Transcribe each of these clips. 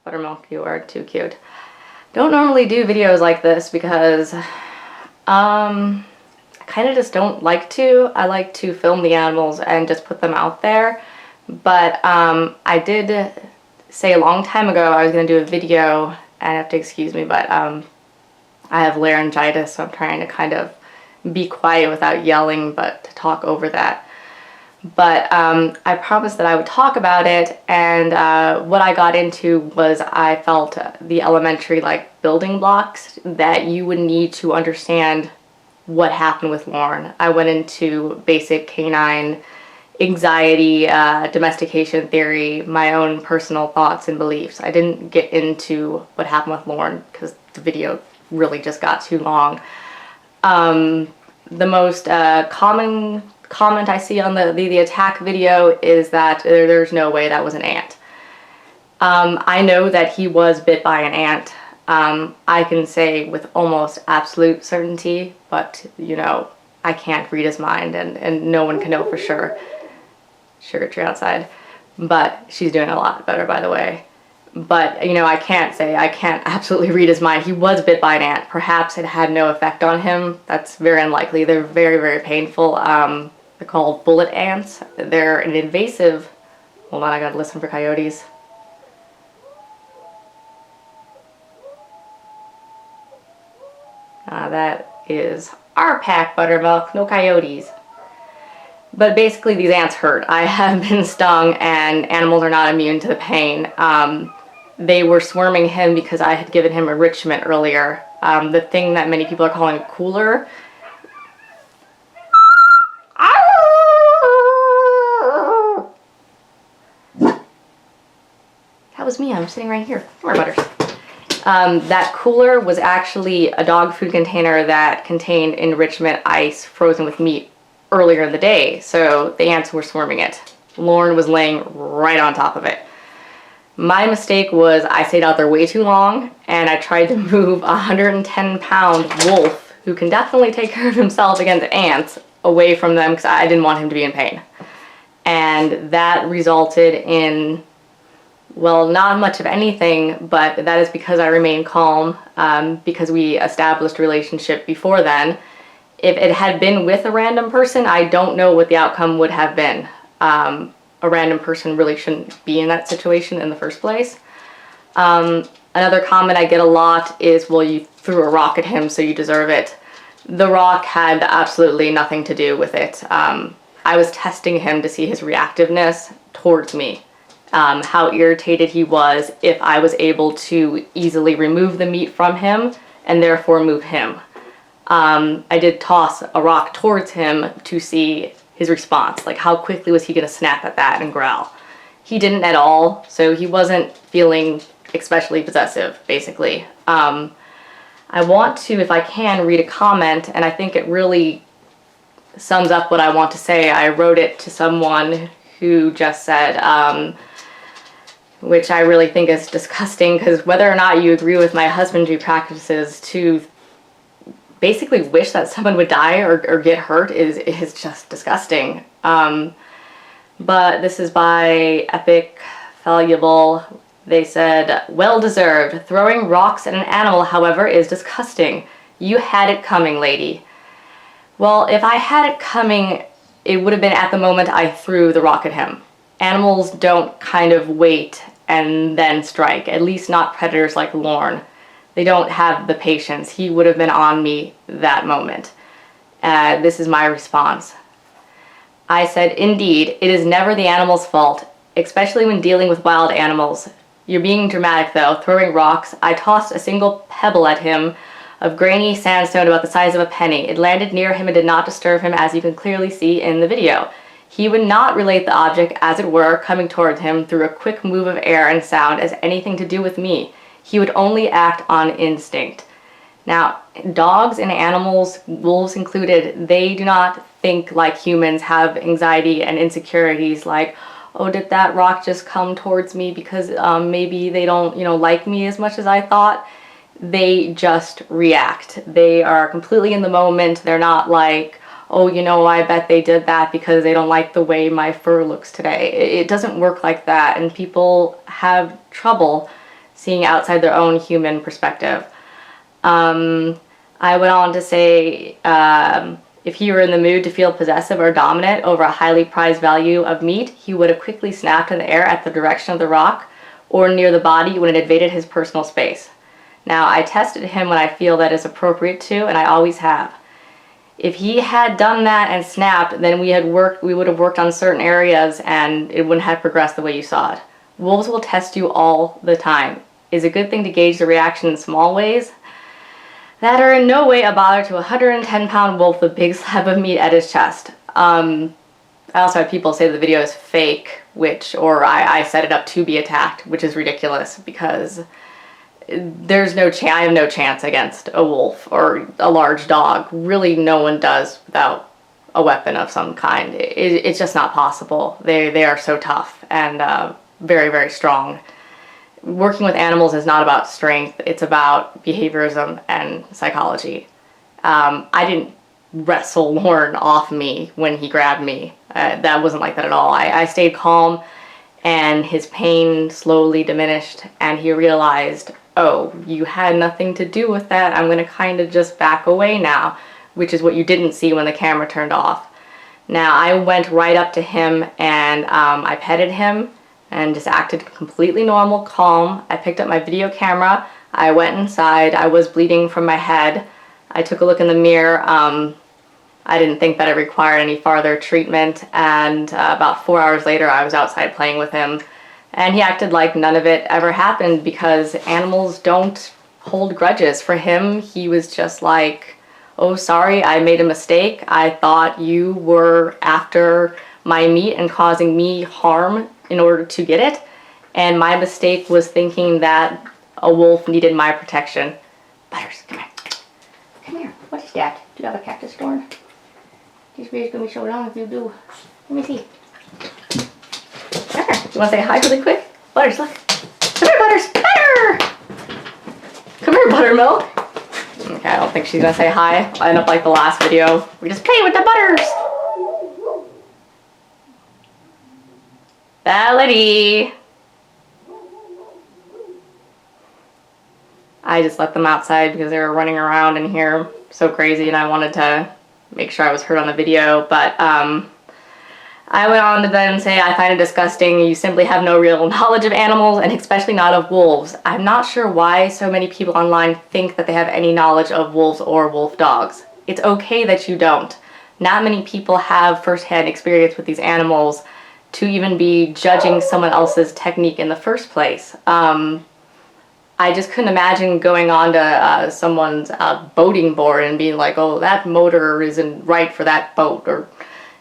Buttermilk, you are too cute. Don't normally do videos like this because I kind of just don't like to. I like to film the animals and just put them out there. But I did say a long time ago I was going to do a video, and I have to excuse me, but I have laryngitis, so I'm trying to kind of be quiet without yelling, but to talk over that. But I promised that I would talk about it, and what I got into was I felt the elementary building blocks that you would need to understand what happened with Lauren. I went into basic canine anxiety, domestication theory, my own personal thoughts and beliefs. I didn't get into what happened with Lauren because the video really just got too long. The most common comment I see on the attack video is that there's no way that was an ant. I know that he was bit by an ant. I can say with almost absolute certainty, but you know, I can't read his mind, and no one can know for sure. Sugar tree outside, but she's doing a lot better, by the way. But you know, I can't absolutely read his mind. He was bit by an ant. Perhaps it had no effect on him. That's very unlikely. They're very, very painful. They're called bullet ants. They're an invasive. Hold on, I gotta listen for coyotes. That is our pack, Buttermilk, no coyotes. But basically these ants hurt. I have been stung, and animals are not immune to the pain. They were swarming him because I had given him enrichment earlier. The thing that many people are calling cooler. That was me, I'm sitting right here. More butters. That cooler was actually a dog food container that contained enrichment ice frozen with meat earlier in the day, so the ants were swarming it. Lauren was laying right on top of it. My mistake was I stayed out there way too long, and I tried to move a 110-pound wolf, who can definitely take care of himself against ants, away from them because I didn't want him to be in pain. And that resulted in, well, not much of anything, but that is because I remained calm, because we established a relationship before then. If it had been with a random person, I don't know what the outcome would have been. A random person really shouldn't be in that situation in the first place. Another comment I get a lot is, well, you threw a rock at him, so you deserve it. The rock had absolutely nothing to do with it. I was testing him to see his reactiveness towards me. How irritated he was if I was able to easily remove the meat from him and therefore move him. I did toss a rock towards him to see his response. Like, how quickly was he going to snap at that and growl? He didn't at all, so he wasn't feeling especially possessive, basically. I want to, if I can, read a comment, and I think it really sums up what I want to say. I wrote it to someone who just said, which I really think is disgusting, because whether or not you agree with my husbandry practices, to basically wish that someone would die or get hurt is just disgusting. But this is by Epic Valuable. They said, well deserved. Throwing rocks at an animal, however, is disgusting. You had it coming, lady. Well, if I had it coming, it would have been at the moment I threw the rock at him. Animals don't kind of wait and then strike, at least not predators like Lauren. They don't have the patience. He would have been on me that moment. This is my response. I said, indeed, it is never the animal's fault, especially when dealing with wild animals. You're being dramatic though, throwing rocks. I tossed a single pebble at him of grainy sandstone about the size of a penny. It landed near him and did not disturb him, as you can clearly see in the video. He would not relate the object, as it were, coming towards him through a quick move of air and sound as anything to do with me. He would only act on instinct. Now, dogs and animals, wolves included, they do not think like humans, have anxiety and insecurities like, oh, did that rock just come towards me because maybe they don't, like me as much as I thought? They just react. They are completely in the moment. They're not like, oh, I bet they did that because they don't like the way my fur looks today. It doesn't work like that, and people have trouble seeing outside their own human perspective. I went on to say, if he were in the mood to feel possessive or dominant over a highly prized value of meat, he would have quickly snapped in the air at the direction of the rock or near the body when it invaded his personal space. Now, I tested him when I feel that is appropriate to, and I always have. If he had done that and snapped, then we would have worked on certain areas and it wouldn't have progressed the way you saw it. Wolves will test you all the time. It's a good thing to gauge the reaction in small ways that are in no way a bother to a 110-pound wolf with a big slab of meat at his chest. I also had people say the video is fake, or I set it up to be attacked, which is ridiculous because there's no chance. I have no chance against a wolf or a large dog. Really, no one does without a weapon of some kind. It's just not possible. They are so tough and very, very strong. Working with animals is not about strength. It's about behaviorism and psychology. I didn't wrestle Lauren off me when he grabbed me. That wasn't like that at all. I stayed calm, and his pain slowly diminished, and he realized, oh, you had nothing to do with that. I'm going to kind of just back away now, which is what you didn't see when the camera turned off. Now, I went right up to him and I petted him and just acted completely normal, calm. I picked up my video camera. I went inside. I was bleeding from my head. I took a look in the mirror. I didn't think that it required any farther treatment, and about 4 hours later I was outside playing with him, and he acted like none of it ever happened because animals don't hold grudges. For him, he was just like, oh, sorry, I made a mistake. I thought you were after my meat and causing me harm in order to get it, and my mistake was thinking that a wolf needed my protection. Butters, come here. Come here. What is that? Do you have a cactus thorn? This video's gonna be so long if you do. Let me see. Come here. You wanna say hi really quick? Butters, look. Come here, Butters. Butter! Come here, Buttermilk. Okay, I don't think she's gonna say hi. I'll end up like the last video. We just play with the Butters. Melody. I just let them outside because they were running around in here so crazy, and I wanted to make sure I was heard on the video. But I went on to then say, I find it disgusting. You simply have no real knowledge of animals, and especially not of wolves. I'm not sure why so many people online think that they have any knowledge of wolves or wolf dogs. It's okay that you don't. Not many people have firsthand experience with these animals to even be judging someone else's technique in the first place. I just couldn't imagine going on to someone's boating board and being like, oh, that motor isn't right for that boat, or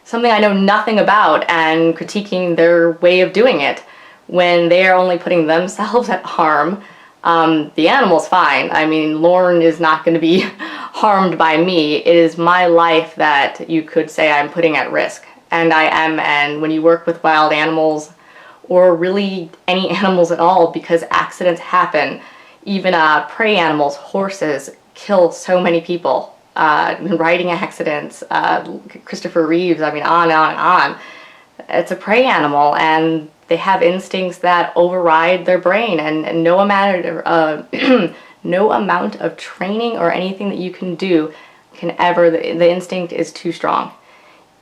something I know nothing about, and critiquing their way of doing it when they are only putting themselves at harm. The animal's fine. I mean, Lauren is not going to be harmed by me. It is my life that you could say I'm putting at risk. And I am, and when you work with wild animals, or really any animals at all, because accidents happen, even prey animals, horses, kill so many people. Riding accidents, Christopher Reeves, I mean, on and on and on. It's a prey animal, and they have instincts that override their brain, and no amount of training or anything that you can do can ever, the instinct is too strong.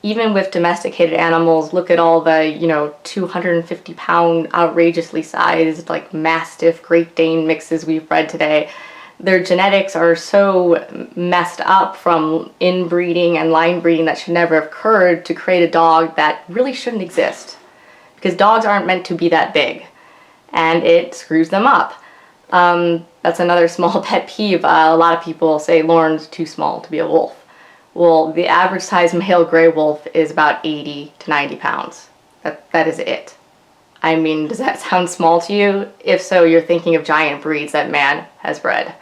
Even with domesticated animals, look at all the, 250-pound, outrageously sized, like Mastiff, Great Dane mixes we've bred today. Their genetics are so messed up from inbreeding and line breeding that should never have occurred to create a dog that really shouldn't exist. Because dogs aren't meant to be that big, and it screws them up. That's another small pet peeve. A lot of people say Lauren's too small to be a wolf. Well, the average size male gray wolf is about 80 to 90 pounds. That is it. I mean, does that sound small to you? If so, you're thinking of giant breeds that man has bred.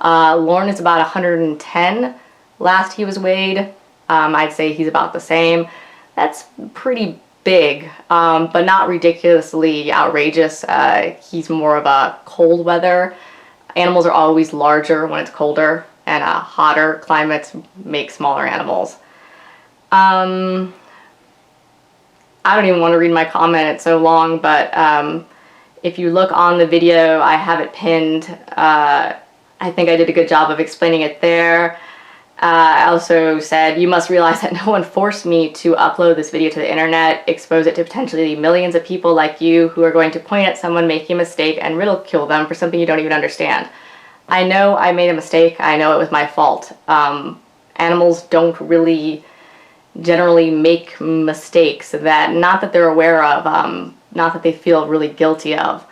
Lauren is about 110 last he was weighed. I'd say he's about the same. That's pretty big, but not ridiculously outrageous. He's more of a cold weather. Animals are always larger when it's colder, and hotter climates make smaller animals. I don't even want to read my comment, it's so long, but If you look on the video, I have it pinned. I think I did a good job of explaining it there. I also said, you must realize that no one forced me to upload this video to the internet, expose it to potentially millions of people like you who are going to point at someone making a mistake and ridicule them for something you don't even understand. I know I made a mistake. I know it was my fault. Animals don't really generally make mistakes that, not that they're aware of, not that they feel really guilty of.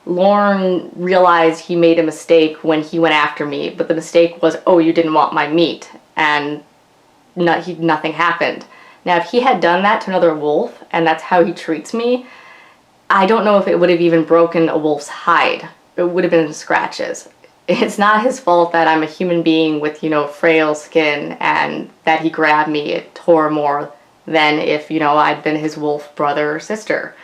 Lorne realized he made a mistake when he went after me, but the mistake was, oh, you didn't want my meat, and nothing happened. Now, if he had done that to another wolf, and that's how he treats me, I don't know if it would have even broken a wolf's hide. It would have been scratches. It's not his fault that I'm a human being with, frail skin, and that he grabbed me. It tore more than if, I'd been his wolf brother or sister.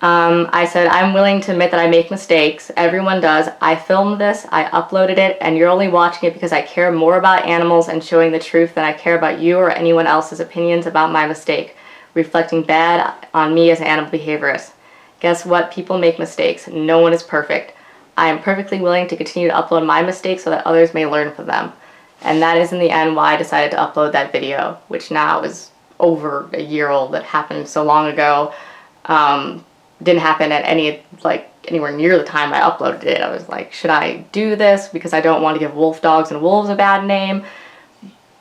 I said, I'm willing to admit that I make mistakes. Everyone does. I filmed this, I uploaded it, and you're only watching it because I care more about animals and showing the truth than I care about you or anyone else's opinions about my mistake, reflecting bad on me as an animal behaviorist. Guess what? People make mistakes. No one is perfect. I am perfectly willing to continue to upload my mistakes so that others may learn from them. And that is in the end why I decided to upload that video, which now is over a year old. That happened so long ago. Didn't happen at anywhere near the time I uploaded it. I was like, should I do this because I don't want to give wolf dogs and wolves a bad name?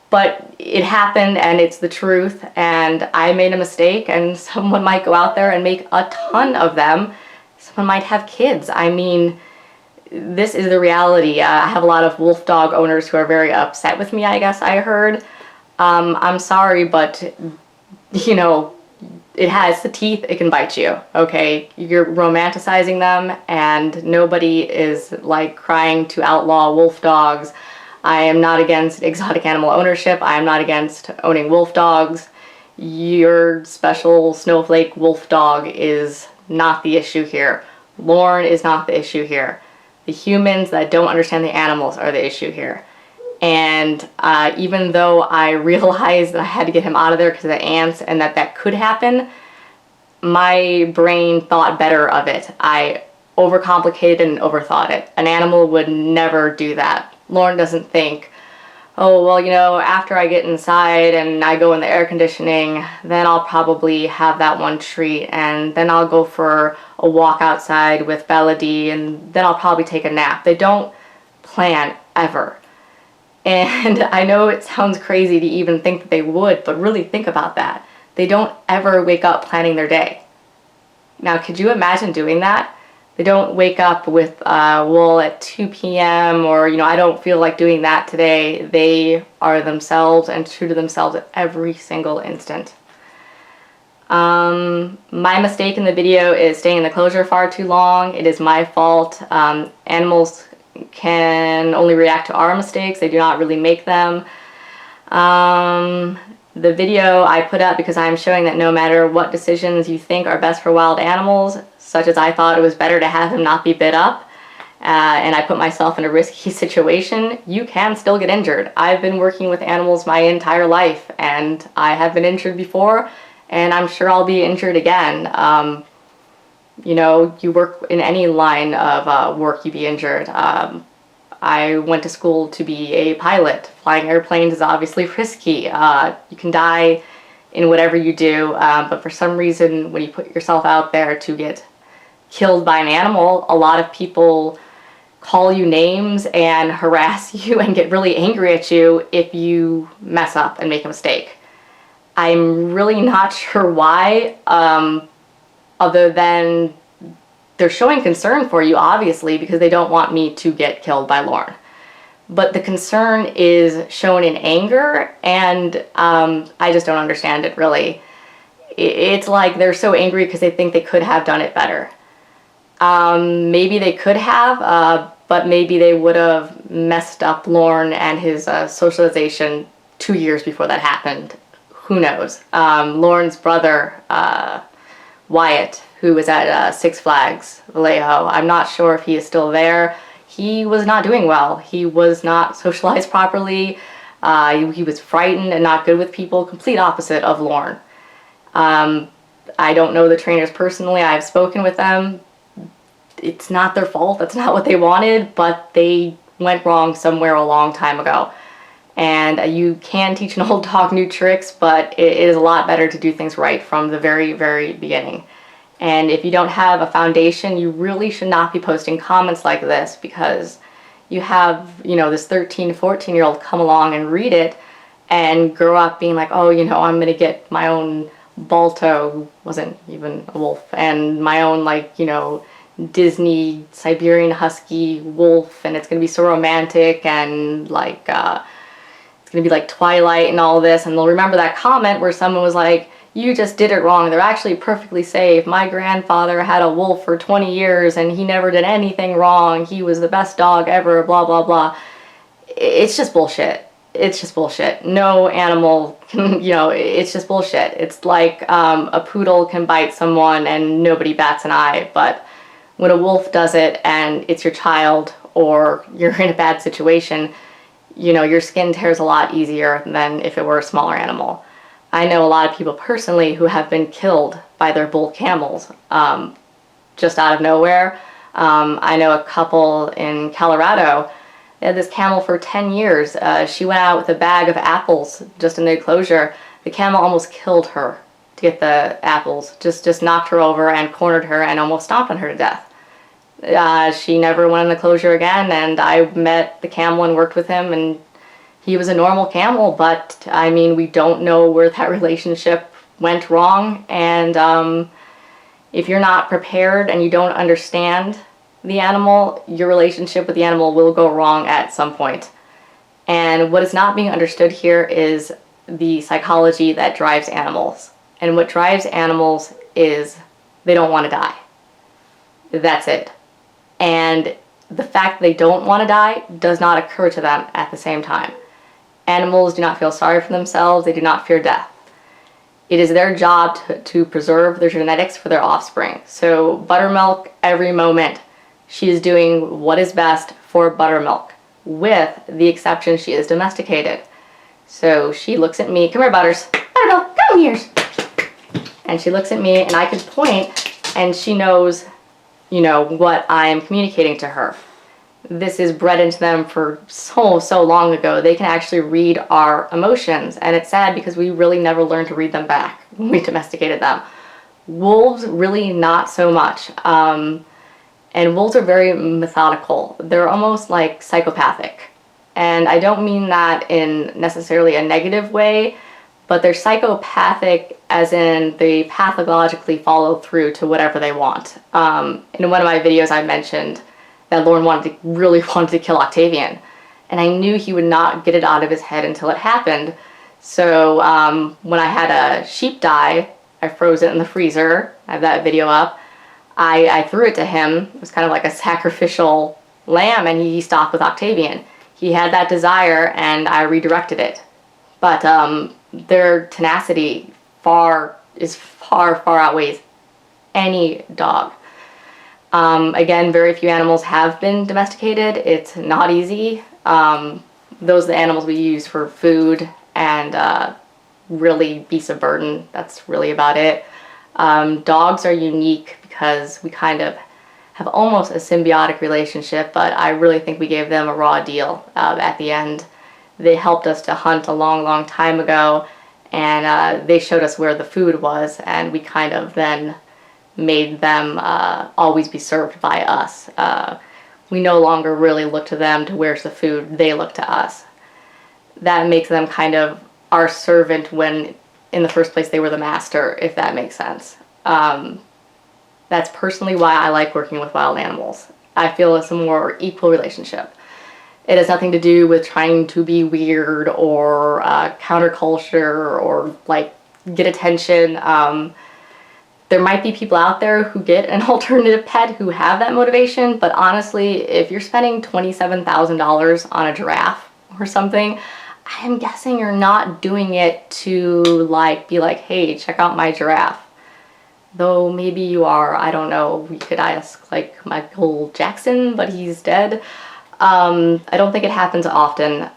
But it happened, and it's the truth, and I made a mistake, and someone might go out there and make a ton of them. Someone might have kids. I mean, this is the reality. I have a lot of wolf dog owners who are very upset with me, I guess I heard. I'm sorry, but, it has the teeth, it can bite you, okay? You're romanticizing them, and nobody is crying to outlaw wolf dogs. I am not against exotic animal ownership. I am not against owning wolf dogs. Your special snowflake wolf dog is not the issue here. Lorne is not the issue here. The humans that don't understand the animals are the issue here. And even though I realized that I had to get him out of there because of the ants and that could happen, my brain thought better of it. I overcomplicated and overthought it. An animal would never do that. Lorne doesn't think, oh, well, after I get inside and I go in the air conditioning, then I'll probably have that one treat, and then I'll go for a walk outside with Bella D, and then I'll probably take a nap. They don't plan ever. And I know it sounds crazy to even think that they would, but really think about that. They don't ever wake up planning their day. Now, could you imagine doing that? They don't wake up with, at 2 p.m. or, I don't feel like doing that today. They are themselves and true to themselves at every single instant. My mistake in the video is staying in the closure far too long. It is my fault. Animals can only react to our mistakes. They do not really make them. The video I put up because I'm showing that no matter what decisions you think are best for wild animals, such as I thought it was better to have him not be bit up, and I put myself in a risky situation, you can still get injured. I've been working with animals my entire life, and I have been injured before, and I'm sure I'll be injured again. You work in any line of work, you be injured. I went to school to be a pilot. Flying airplanes is obviously risky. You can die in whatever you do, but for some reason, when you put yourself out there to get killed by an animal, a lot of people call you names and harass you and get really angry at you if you mess up and make a mistake. I'm really not sure why, other than they're showing concern for you, obviously, because they don't want me to get killed by Lorne. But the concern is shown in anger, and I just don't understand it, really. It's like they're so angry because they think they could have done it better. Maybe they could have, but maybe they would have messed up Lorne and his socialization 2 years before that happened. Who knows? Lorne's brother, Wyatt, who was at Six Flags Vallejo, I'm not sure if he is still there. He was not doing well. He was not socialized properly. He was frightened and not good with people, complete opposite of Lorne. I don't know the trainers personally. I've spoken with them. it's not their fault. That's not what they wanted, but they went wrong somewhere a long time ago. And you can teach an old dog new tricks, but it is a lot better to do things right from the very, very beginning. And if you don't have a foundation, you really should not be posting comments like this, because you have, you know, this 13, 14-year-old come along and read it and grow up being like, oh, you know, I'm gonna get my own Balto, who wasn't even a wolf, and my own, like, you know, Disney Siberian Husky wolf, and it's gonna be so romantic, and like it's gonna be like Twilight and all this. And they'll remember that comment where someone was like, you just did it wrong, they're actually perfectly safe, my grandfather had a wolf for 20 years and he never did anything wrong, he was the best dog ever, blah blah blah. It's just bullshit. It's just bullshit. No animal can, you know, it's just bullshit. It's like a poodle can bite someone and nobody bats an eye, but when a wolf does it and it's your child or you're in a bad situation, you know, your skin tears a lot easier than if it were a smaller animal. I know a lot of people personally who have been killed by their bull camels just out of nowhere. I know a couple in Colorado. They had this camel for 10 years. She went out with a bag of apples just in the enclosure. The camel almost killed her to get the apples. Just knocked her over and cornered her and almost stomped on her to death. She never went in the enclosure again, and I met the camel and worked with him, and he was a normal camel, but I mean, we don't know where that relationship went wrong. And if you're not prepared and you don't understand the animal, your relationship with the animal will go wrong at some point. And what is not being understood here is the psychology that drives animals. And what drives animals is they don't want to die. That's it. And the fact they don't want to die does not occur to them at the same time. Animals do not feel sorry for themselves. They do not fear death. It is their job to preserve their genetics for their offspring. So Buttermilk, every moment, she is doing what is best for Buttermilk, with the exception she is domesticated. So she looks at me, come here Butters, Buttermilk, come here. And she looks at me and I can point and she knows, you know, what I am communicating to her. This is bred into them for so long ago. They can actually read our emotions, and it's sad because we really never learned to read them back when we domesticated them. Wolves, really not so much. And wolves are very methodical. They're almost like psychopathic. And I don't mean that in necessarily a negative way, but they're psychopathic as in they pathologically follow through to whatever they want. In one of my videos I mentioned that Lauren really wanted to kill Octavian. And I knew he would not get it out of his head until it happened. So when I had a sheep die, I froze it in the freezer. I have that video up. I threw it to him. It was kind of like a sacrificial lamb, and he stopped with Octavian. He had that desire and I redirected it. But their tenacity far outweighs any dog. Again, very few animals have been domesticated. It's not easy. Those are the animals we use for food and really beasts of burden. That's really about it. Dogs are unique because we kind of have almost a symbiotic relationship, but I really think we gave them a raw deal at the end. They helped us to hunt a long time ago, and they showed us where the food was, and we kind of then made them always be served by us. We no longer really look to them to where's the food, they look to us. That makes them kind of our servant when in the first place they were the master, if that makes sense. That's personally why I like working with wild animals. I feel it's a more equal relationship. It has nothing to do with trying to be weird or counterculture or like get attention. There might be people out there who get an alternative pet who have that motivation, but honestly, if you're spending $27,000 on a giraffe or something, I'm guessing you're not doing it to like be like, hey, check out my giraffe. Though maybe you are, I don't know. We could ask like Michael Jackson, but he's dead. I don't think it happens often.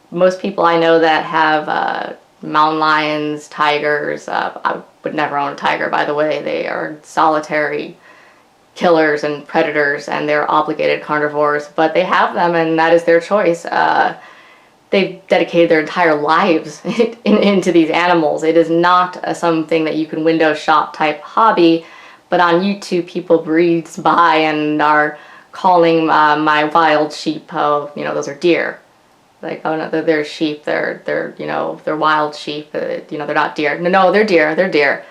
Most people I know that have mountain lions, tigers, I would never own a tiger, by the way. They are solitary killers and predators, and they're obligated carnivores, but they have them, and that is their choice. They've dedicated their entire lives into these animals. It is not something that you can window shop type hobby, but on YouTube people breeze by and are calling my wild sheep, oh, you know, those are deer. Like, oh no, they're sheep, they're you know, they're wild sheep, you know, they're not deer. No, they're deer.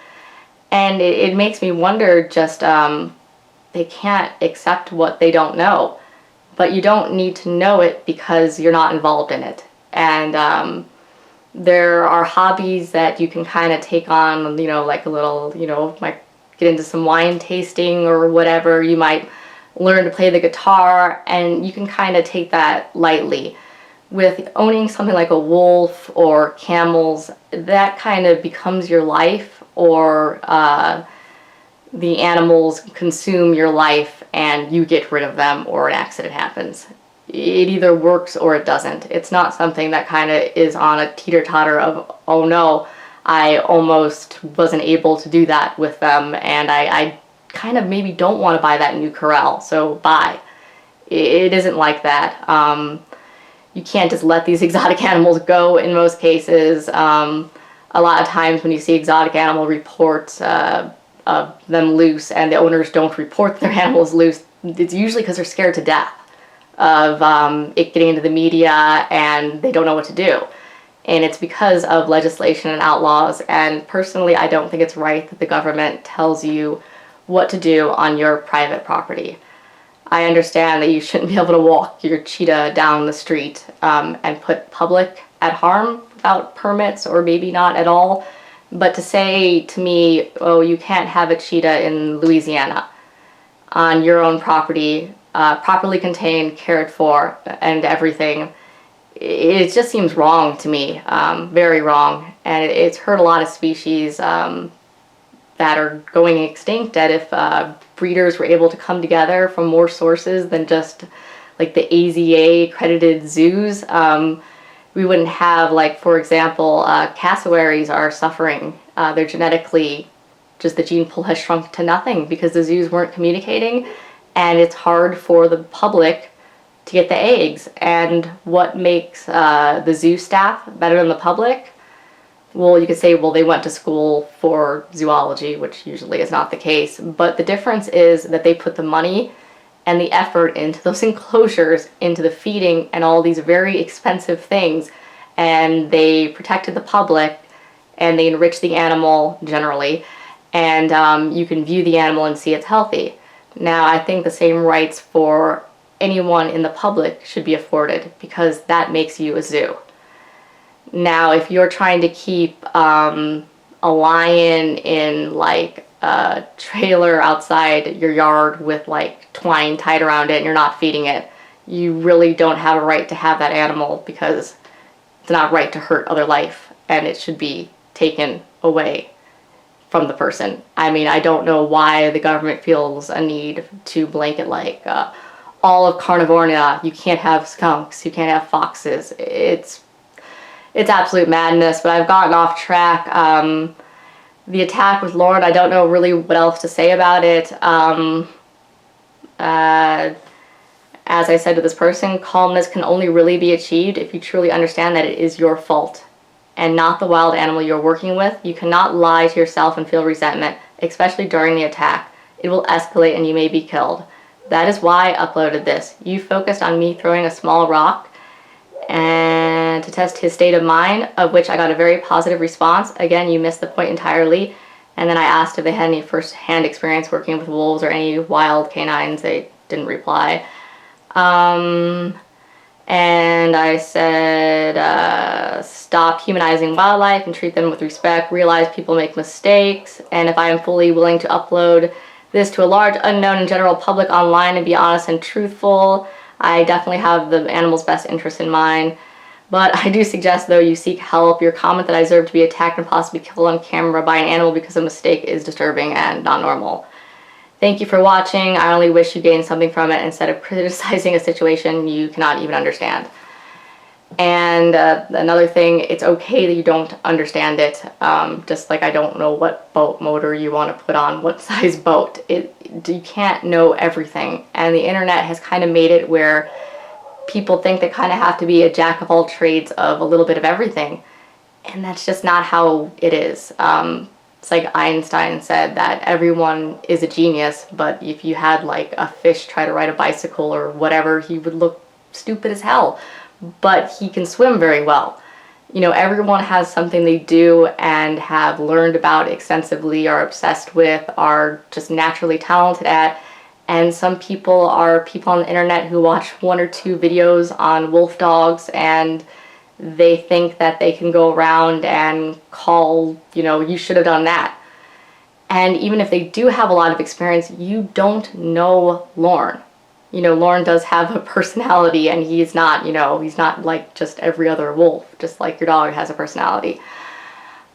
And it makes me wonder, just they can't accept what they don't know. But you don't need to know it because you're not involved in it. And there are hobbies that you can kind of take on, you know, like a little, you know, might get into some wine tasting or whatever. You might learn to play the guitar, and you can kind of take that lightly. With owning something like a wolf or camels, that kind of becomes your life, or the animals consume your life and you get rid of them, or an accident happens. It either works or it doesn't. It's not something that kind of is on a teeter-totter of, oh no, I almost wasn't able to do that with them, and I kind of maybe don't want to buy that new corral, so bye. It isn't like that. You can't just let these exotic animals go in most cases. A lot of times when you see exotic animal reports of them loose and the owners don't report their animals loose, it's usually because they're scared to death of it getting into the media and they don't know what to do. And it's because of legislation and outlaws, and personally I don't think it's right that the government tells you what to do on your private property. I understand that you shouldn't be able to walk your cheetah down the street and put public at harm without permits, or maybe not at all. But to say to me, oh, you can't have a cheetah in Louisiana on your own property, properly contained, cared for, and everything, it just seems wrong to me, very wrong. And it's hurt a lot of species that are going extinct, that if breeders were able to come together from more sources than just like the AZA accredited zoos, we wouldn't have, like, for example, cassowaries are suffering. They're genetically, just the gene pool has shrunk to nothing because the zoos weren't communicating, and it's hard for the public to get the eggs. And what makes the zoo staff better than the public? Well, you could say, well, they went to school for zoology, which usually is not the case. But the difference is that they put the money and the effort into those enclosures, into the feeding and all these very expensive things. And they protected the public, and they enriched the animal generally. And you can view the animal and see it's healthy. Now, I think the same rights for anyone in the public should be afforded, because that makes you a zoo. Now, if you're trying to keep a lion in like a trailer outside your yard with like twine tied around it and you're not feeding it, you really don't have a right to have that animal, because it's not right to hurt other life, and it should be taken away from the person. I mean, I don't know why the government feels a need to blanket like all of Carnivoria. You can't have skunks, you can't have foxes. It's absolute madness, but I've gotten off track. The attack with Lord, I don't know really what else to say about it. As I said to this person, calmness can only really be achieved if you truly understand that it is your fault and not the wild animal you're working with. You cannot lie to yourself and feel resentment, especially during the attack. It will escalate and you may be killed. That is why I uploaded this. You focused on me throwing a small rock and to test his state of mind, of which I got a very positive response. Again, you missed the point entirely. And then I asked if they had any first-hand experience working with wolves or any wild canines. They didn't reply. And I said, stop humanizing wildlife and treat them with respect. Realize people make mistakes. And if I am fully willing to upload this to a large unknown and general public online and be honest and truthful, I definitely have the animal's best interest in mind. But I do suggest, though, you seek help. Your comment that I deserve to be attacked and possibly killed on camera by an animal because of a mistake is disturbing and not normal. Thank you for watching. I only wish you gained something from it instead of criticizing a situation you cannot even understand. And another thing, it's okay that you don't understand it. Just like I don't know what boat motor you want to put on what size boat. You can't know everything. And the internet has kind of made it where people think they kind of have to be a jack of all trades of a little bit of everything. And that's just not how it is. It's like Einstein said that everyone is a genius, but if you had like a fish try to ride a bicycle or whatever, he would look stupid as hell. But he can swim very well. You know, everyone has something they do and have learned about extensively, are obsessed with, are just naturally talented at. And some people are people on the internet who watch 1 or 2 videos on wolf dogs and they think that they can go around and call, you know, you should have done that. And even if they do have a lot of experience, you don't know Lorne. You know, Lorne does have a personality and he's not, you know, he's not like just every other wolf, just like your dog has a personality.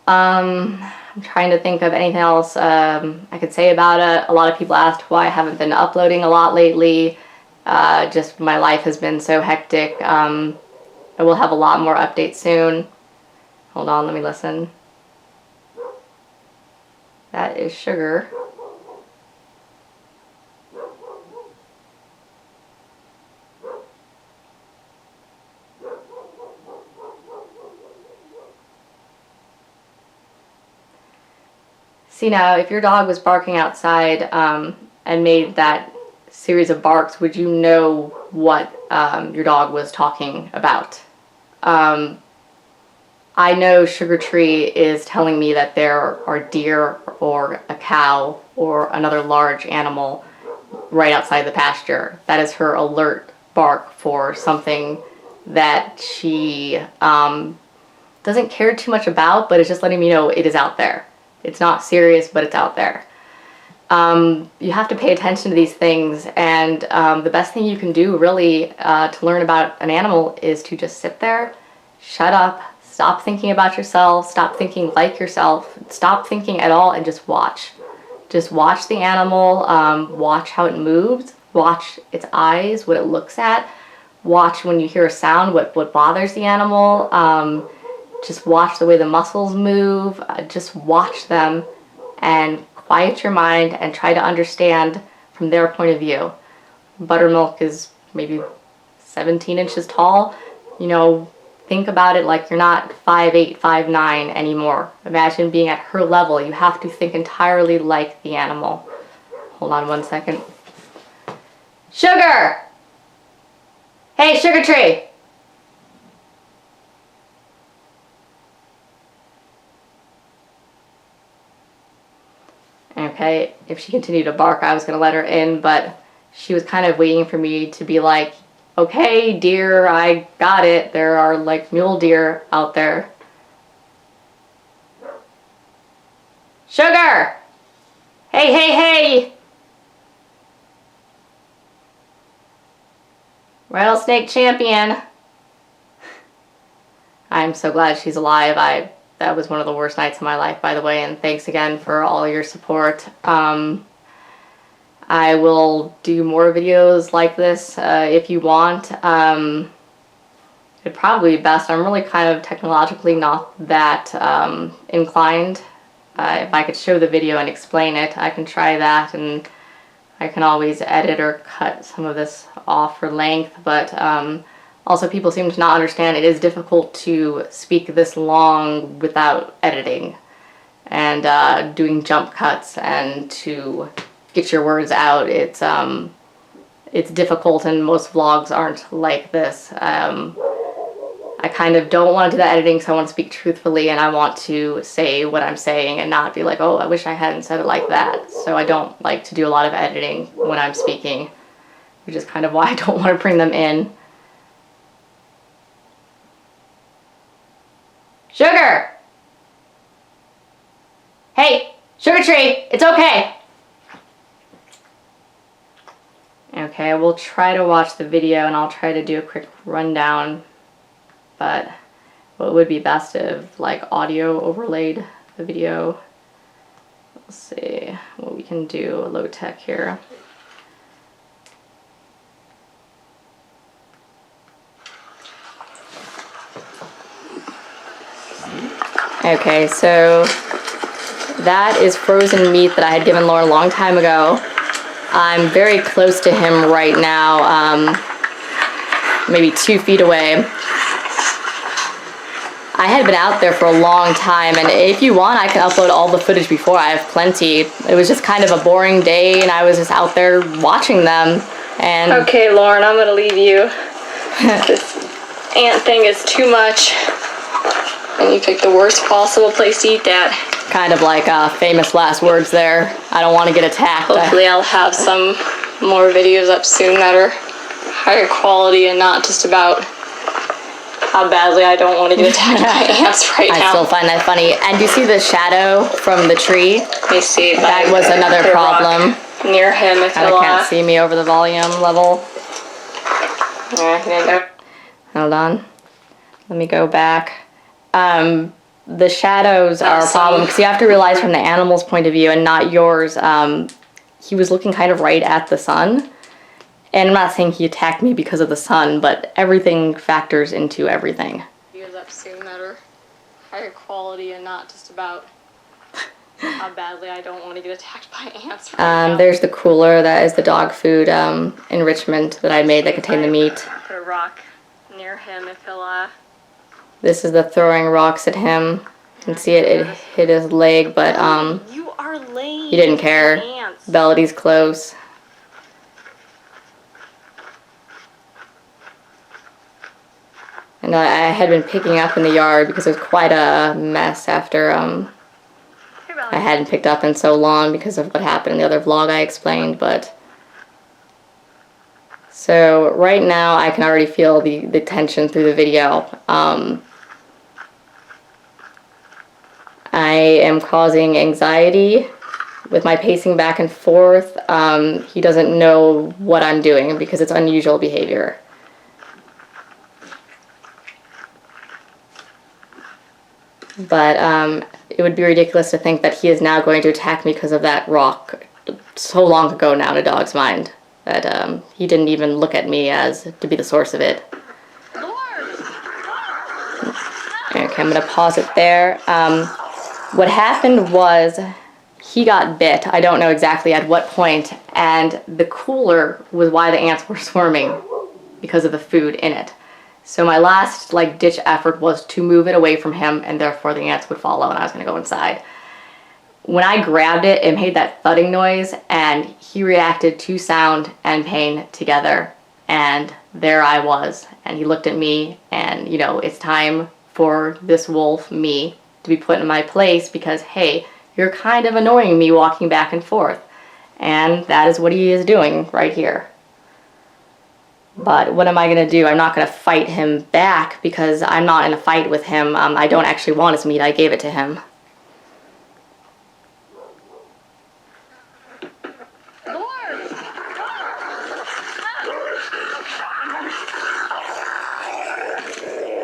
I'm trying to think of anything else I could say about it. A lot of people asked why I haven't been uploading a lot lately. Just my life has been so hectic. I will have a lot more updates soon. Hold on, let me listen. That is Sugar. See, now, if your dog was barking outside and made that series of barks, would you know what your dog was talking about? I know Sugar Tree is telling me that there are deer or a cow or another large animal right outside the pasture. That is her alert bark for something that she doesn't care too much about, but it's just letting me know it is out there. It's not serious, but it's out there. You have to pay attention to these things, and the best thing you can do really to learn about an animal is to just sit there, shut up, stop thinking about yourself, stop thinking like yourself, stop thinking at all, and just watch. Just watch the animal, watch how it moves, watch its eyes, what it looks at, watch when you hear a sound, what bothers the animal, just watch the way the muscles move, just watch them and quiet your mind and try to understand from their point of view. Buttermilk is maybe 17 inches tall. You know, think about it like you're not 5'8", 5'9" anymore. Imagine being at her level. You have to think entirely like the animal. Hold on 1 second. Sugar! Hey, Sugar Tree! Okay, if she continued to bark, I was going to let her in, but she was kind of waiting for me to be like, okay, dear, I got it. There are like mule deer out there. Sugar! Hey, hey, hey! Rattlesnake champion. I'm so glad she's alive. That was one of the worst nights of my life, by the way, and thanks again for all your support. I will do more videos like this if you want. It'd probably be best. I'm really kind of technologically not that inclined. If I could show the video and explain it, I can try that, and I can always edit or cut some of this off for length, but also, people seem to not understand it is difficult to speak this long without editing and doing jump cuts and to get your words out. It's difficult, and most vlogs aren't like this. I kind of don't want to do the editing, so I want to speak truthfully, and I want to say what I'm saying and not be like, oh, I wish I hadn't said it like that. So I don't like to do a lot of editing when I'm speaking, which is kind of why I don't want to bring them in. Sugar! Hey, Sugar Tree, it's okay! Okay, we'll try to watch the video and I'll try to do a quick rundown, but what would be best if like audio overlaid the video. Let's see what we can do low tech here. Okay, so that is frozen meat that I had given Lauren a long time ago. I'm very close to him right now, maybe 2 feet away. I had been out there for a long time, and if you want, I can upload all the footage before. I have plenty. It was just kind of a boring day, and I was just out there watching them. And okay, Lauren, I'm gonna leave you. This ant thing is too much, and you picked the worst possible place to eat that. Kind of like famous last words there. I don't want to get attacked. Hopefully, I'll have some more videos up soon that are higher quality and not just about how badly I don't want to get attacked by ants right now. I still find that funny. And you see the shadow from the tree? Let me see. That was another problem. Near him, if you can't see me over the volume level. Hold on. Let me go back. The shadows are a problem because you have to realize from the animal's point of view and not yours. He was looking kind of right at the sun. And I'm not saying he attacked me because of the sun, but everything factors into everything. Videos up soon that are higher quality and not just about how badly I don't want to get attacked by ants. There's the cooler. That is the dog food enrichment that I made that contained the meat. Put a rock near him if he'll. This is the throwing rocks at him. You can see it hit his leg, but you are lame. He didn't care. Belladie's close. And I had been picking up in the yard because it was quite a mess after I hadn't picked up in so long because of what happened in the other vlog I explained. But so right now I can already feel the tension through the video. I am causing anxiety with my pacing back and forth. He doesn't know what I'm doing because it's unusual behavior. But it would be ridiculous to think that he is now going to attack me because of that rock so long ago now in a dog's mind that he didn't even look at me as to be the source of it. Okay, I'm going to pause it there. What happened was he got bit. I don't know exactly at what point, and the cooler was why the ants were swarming because of the food in it. So my last ditch effort was to move it away from him, and therefore the ants would follow and I was going to go inside. When I grabbed it, it made that thudding noise, and he reacted to sound and pain together. And there I was, and he looked at me, and it's time for this wolf, me, to be put in my place because, hey, you're kind of annoying me walking back and forth. And that is what he is doing right here. But what am I going to do? I'm not going to fight him back because I'm not in a fight with him. I don't actually want his meat. I gave it to him.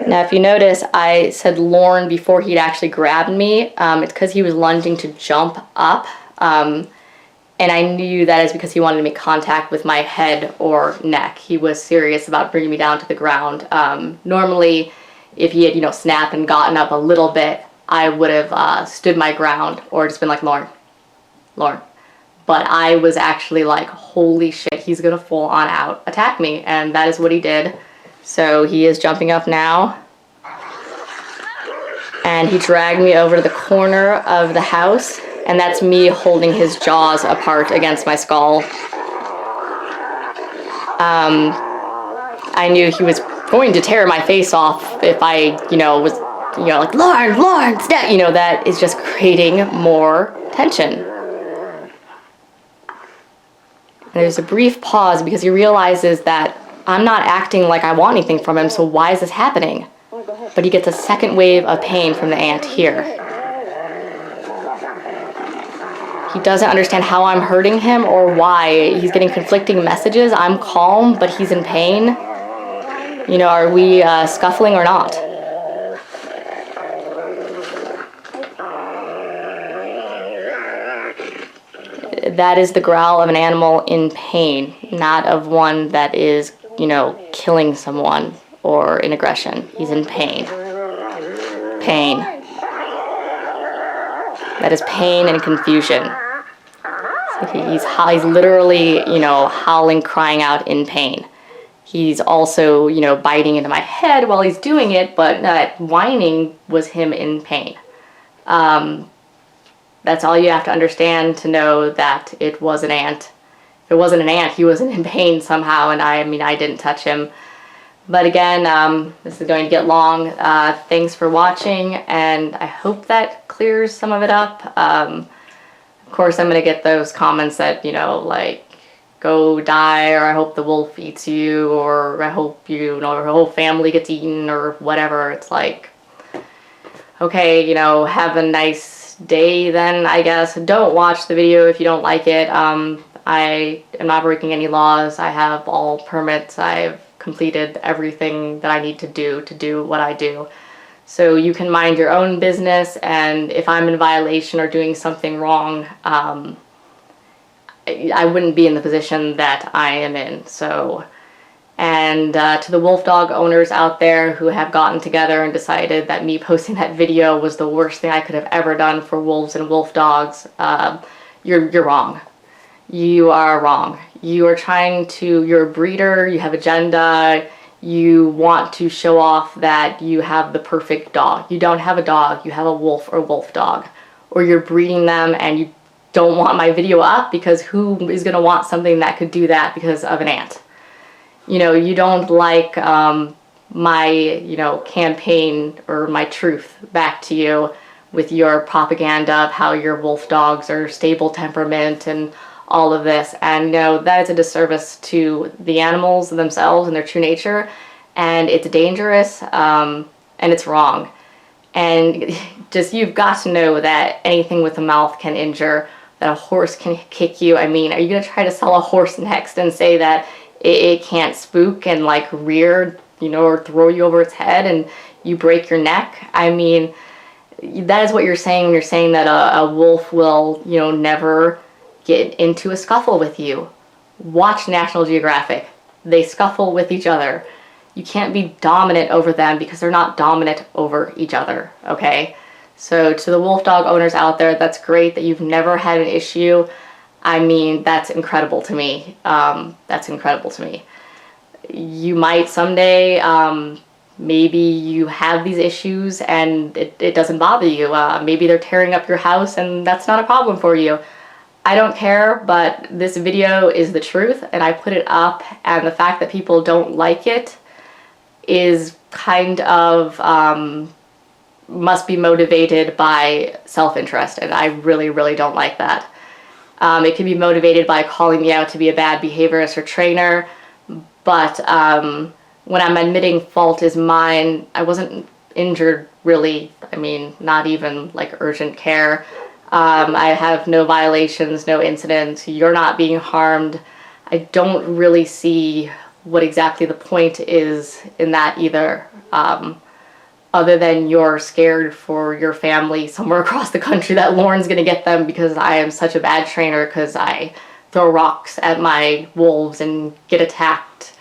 Now, if you notice, I said Lauren before he'd actually grabbed me. It's because he was lunging to jump up. And I knew that is because he wanted to make contact with my head or neck. He was serious about bringing me down to the ground. Normally, if he had, snapped and gotten up a little bit, I would have stood my ground or just been like, Lauren. But I was actually like, holy shit, he's gonna full on out attack me. And that is what he did. So he is jumping up now. And he dragged me over to the corner of the house. And that's me holding his jaws apart against my skull. I knew he was going to tear my face off if I, was, like, Lauren, stop. That is just creating more tension. And there's a brief pause because he realizes that I'm not acting like I want anything from him, so why is this happening? But he gets a second wave of pain from the ant here. He doesn't understand how I'm hurting him or why. He's getting conflicting messages. I'm calm, but he's in pain. Are we scuffling or not? That is the growl of an animal in pain, not of one that is, killing someone or in aggression. He's in pain. Pain. That is pain and confusion. So he's literally, you know, howling, crying out in pain. He's also, you know, biting into my head while he's doing it, but that whining was him in pain. That's all you have to understand to know that it was an ant. If it wasn't an ant, he wasn't in pain somehow, and I mean, I didn't touch him. But again, this is going to get long. Thanks for watching, and I hope that clears some of it up. Of course, I'm going to get those comments that, you know, like, go die, or I hope the wolf eats you, or I hope, you know, your whole family gets eaten, or whatever. It's like, okay, you know, have a nice day then, I guess. Don't watch the video if you don't like it. I am not breaking any laws. I have all permits. I've completed everything that I need to do what I do. So you can mind your own business, and if I'm in violation or doing something wrong, I wouldn't be in the position that I am in. So, and to the wolf dog owners out there who have gotten together and decided that me posting that video was the worst thing I could have ever done for wolves and wolf dogs, you're wrong. You are wrong. You are trying to, you're a breeder, you have agenda, you want to show off that you have the perfect dog. You don't have a dog, you have a wolf or wolf dog. Or you're breeding them and you don't want my video up, because who is going to want something that could do that because of an ant? You know, you don't like my, you know, campaign or my truth back to you with your propaganda of how your wolf dogs are stable temperament and all of this, and you know, that is a disservice to the animals themselves and their true nature, and it's dangerous, and it's wrong. And just, you've got to know that anything with a mouth can injure, that a horse can kick you. I mean, are you going to try to sell a horse next and say that it can't spook and like rear, you know, or throw you over its head and you break your neck? I mean, that is what you're saying when you're saying that a wolf will, you know, never get into a scuffle with you. Watch National Geographic. They scuffle with each other. You can't be dominant over them because they're not dominant over each other, okay? So to the wolf dog owners out there, that's great that you've never had an issue. I mean, that's incredible to me. That's incredible to me. You might someday, maybe you have these issues and it doesn't bother you. Maybe they're tearing up your house and that's not a problem for you. I don't care, but this video is the truth, and I put it up, and the fact that people don't like it is kind of, must be motivated by self-interest, and I really, really don't like that. It can be motivated by calling me out to be a bad behaviorist or trainer, but when I'm admitting fault is mine, I wasn't injured really, I mean, not even like urgent care. I have no violations, no incidents, you're not being harmed. I don't really see what exactly the point is in that either, other than you're scared for your family somewhere across the country that Lauren's gonna get them because I am such a bad trainer because I throw rocks at my wolves and get attacked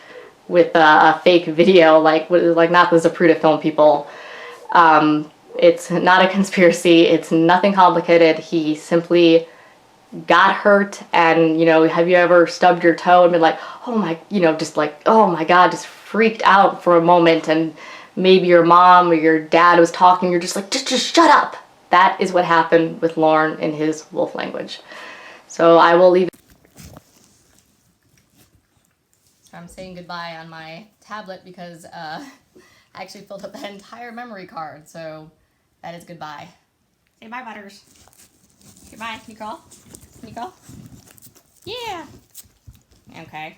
with a fake video, like not the Zapruder film people. It's not a conspiracy, it's nothing complicated. He simply got hurt, and you know, have you ever stubbed your toe and been like, oh my, you know, just like, oh my god, just freaked out for a moment, and maybe your mom or your dad was talking, you're just like, just shut up. That is what happened with Lauren in his wolf language. So I will leave it. So I'm saying goodbye on my tablet because I actually filled up that entire memory card, so that is goodbye. Say bye, Butters. Goodbye. Can you crawl? Can you crawl? Yeah. Okay.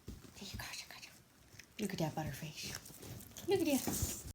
There you go. Look at that butterface. Look at that.